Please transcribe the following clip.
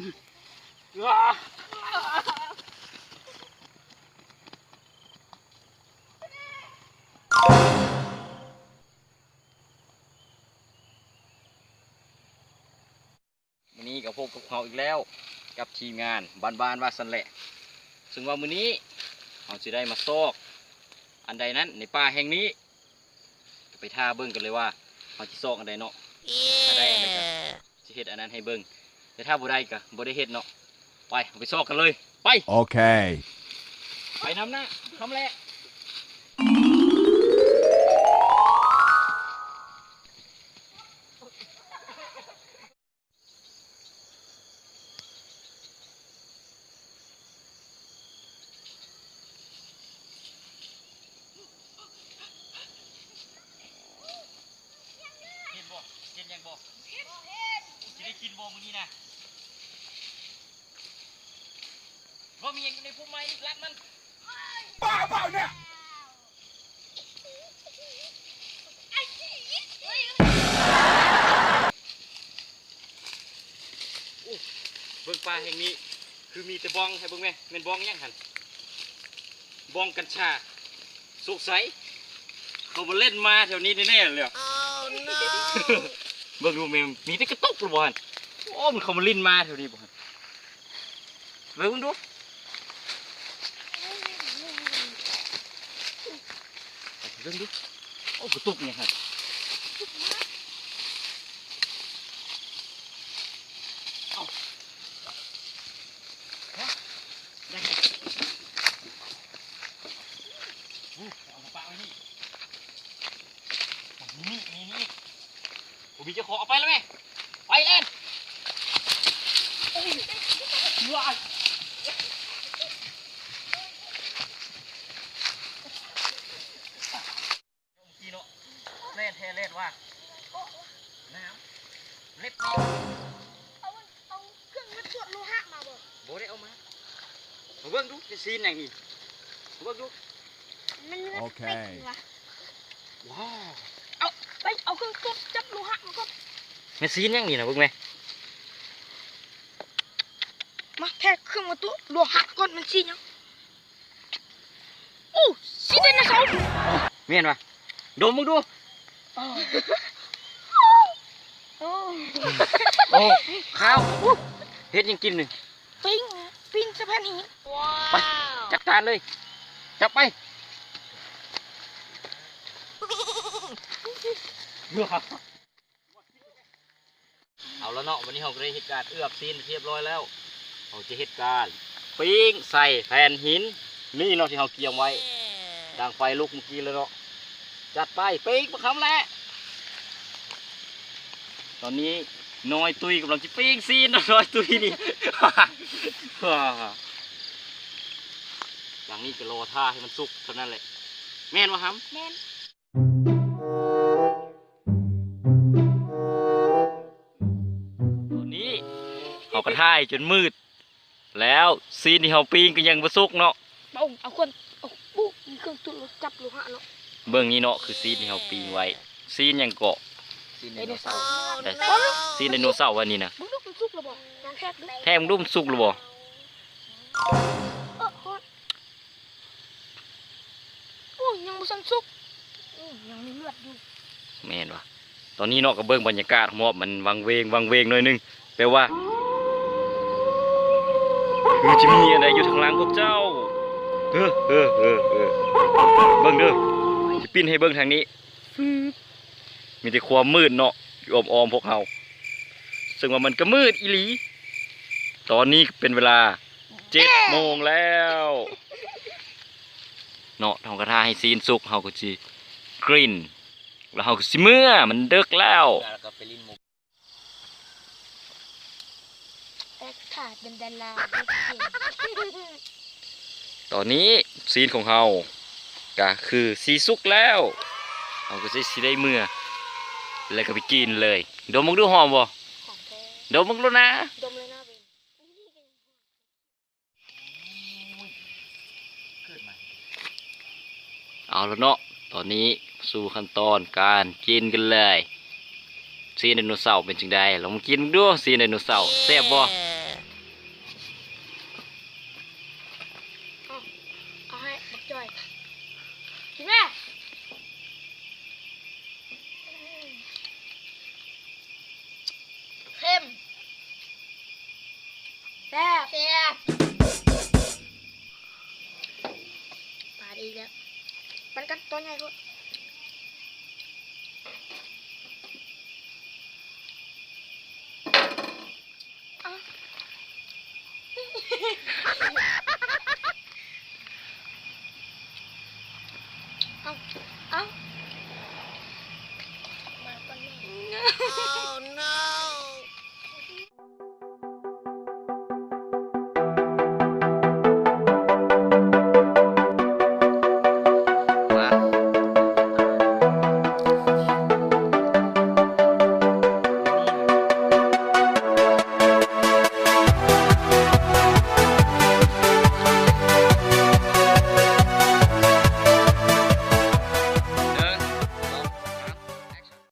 วันนี้กับพบกับเขาอีกแล้วกับทีมงานบ้านว่าสันแหละซึ่งว่ามื้อนี้เราจะได้มาซอกอันใดนั้นในป่าแห่งนี้ไปท่าเบิ้งกันเลยว่าเราจะซอกอันใดเนาะถ้าได้อันใดก็จะเฮ็ดอันนั้นให้เบิ้งแต่ถ้าบ่ได้ก็บ่ได้เฮ็ดเนาะไปซอกกันเลยไปโอเคไปนำหน้าทำแหละเห็นยังบ่จะได้กินบ่มื้อนี้นะบ่มีหยังอยู่ในพุ่มไม้รัดมันบ้าเปล่าเนี่ยเบิ่งป่าแห่งนี้คือมีแต่บ้องให้เบิ่งแม่แม่นบ้องยังหั่นบ้องกัญชาสงสัยเขามาเล่นมาแถวนี้แน่ๆเลยอ่ะ เบิ่งดูแม่มีแต่กระตุกเลยบ่หั่นโอ้มันเขามาเล่นมาแถวนี้บ่หั่นเบิ่งดูเบิ่งดูโอ้กระตุกเนี่ยครับเอาฮะยังไงเอามาปะไว้นี่นี่ผมมีเจ้าของเอาไปแล้วไหมไปเล่นว้ายกีโนเล่นเทเล่นว่าน้ำเล็บเอาเครื่องวัดตรวจโลหะมาบ่โบได้เอามาเบิ่งดูจะซีนอย่างนี้เบิ่งดูโอเคว้าวเอาเครื่องตรวจจับโลหะมาก่อนแม่ซีนอย่างนี้นะเบิ่งไหมมาแค่เครื่องวัดตรวจโลหะก่อนมันซียังโอ้ซีไดโนเสาร์เมียนวะดมมึงดูโอ้ข้าวเฮ็ดยังกินหนึ่งปิ้งสะพานหินไปจัดการเลยจับไปเอาแล้วเนาะวันนี้เราก็ได้เหตุการณ์เอื้อบซีนเรียบร้อยแล้วเราจะเหตุการณ์ปิ้งใส่แผ่นหินนี่เนาะที่เราเกี่ยมไว้ดังไฟลุกเมื่อกี้เลยเนาะจัดไปปิ้งมาคำแล้วตอนนี้น้อยตุยกำลังจะปิ้งซีนน้อยตุยนี่ หลังนี้จะรอท่าให้มันสุกเท่านั้นแหละแม่นวะฮัมแม่นตอนนี้เขากระท่ายจนมืดแล้วซีนที่เขาปิ้งก็ยังบ่สุกเนาะเอาคนเอาปุ๊มีเครื่องตรวจจับโลหะเนาะเบื้องนี้เนาะคือซีนที่เขาปิ้งไว้ซีนยังเกาะไดโนเสาร์ซีนไดโนเสาร์วันนี้นะมึงดูมันสุกหรือบ่ยังแค่ดูแท้มึงดูมันสุกหรือบ่โอ้ยังบ่ทันสุกยังมีเลือดอยู่แม่นวะตอนนี้เนาะกับเบื้องบรรยากาศหมอบมันวังเวงหน่อยนึงแปลว่าคือจะมีอะไรอยู่ทางหลังพวกเจ้าเบิ่งเด้อจะปิ้นให้เบิ่งทางนี้มีแต่ความมืดเนาะอยู่อมพวกเราซึ่งว่ามันก็มืดอีหลีตอนนี้เป็นเวลา7 โมงแล้วเนาะทำกระทะให้ซีนสุกเราก็สิกลิ่นแล้วเราก็สิเมื่อมันดึกแล้วขาดเป็นดาราตอนนี้ซีนของเราก็คือซีสุกแล้วเราก็จะได้เมื่อแล้วก็ไปกินเลยดมมึงดูหอมบ่ดมมึงรู้นะดมเลยนะเบนเอาแล้วเนาะตอนนี้สู่ขั้นตอนการกินกันเลยซีนไดโนเสาร์เป็นจังใดลองมากินดูซีนไดโนเสาร์แซ่บบ่ เอาให้บักจอยกินแม่เข้มแซ่บปลาดีแล้วมันกันตัวใหญ่ก็เอามาคนนี้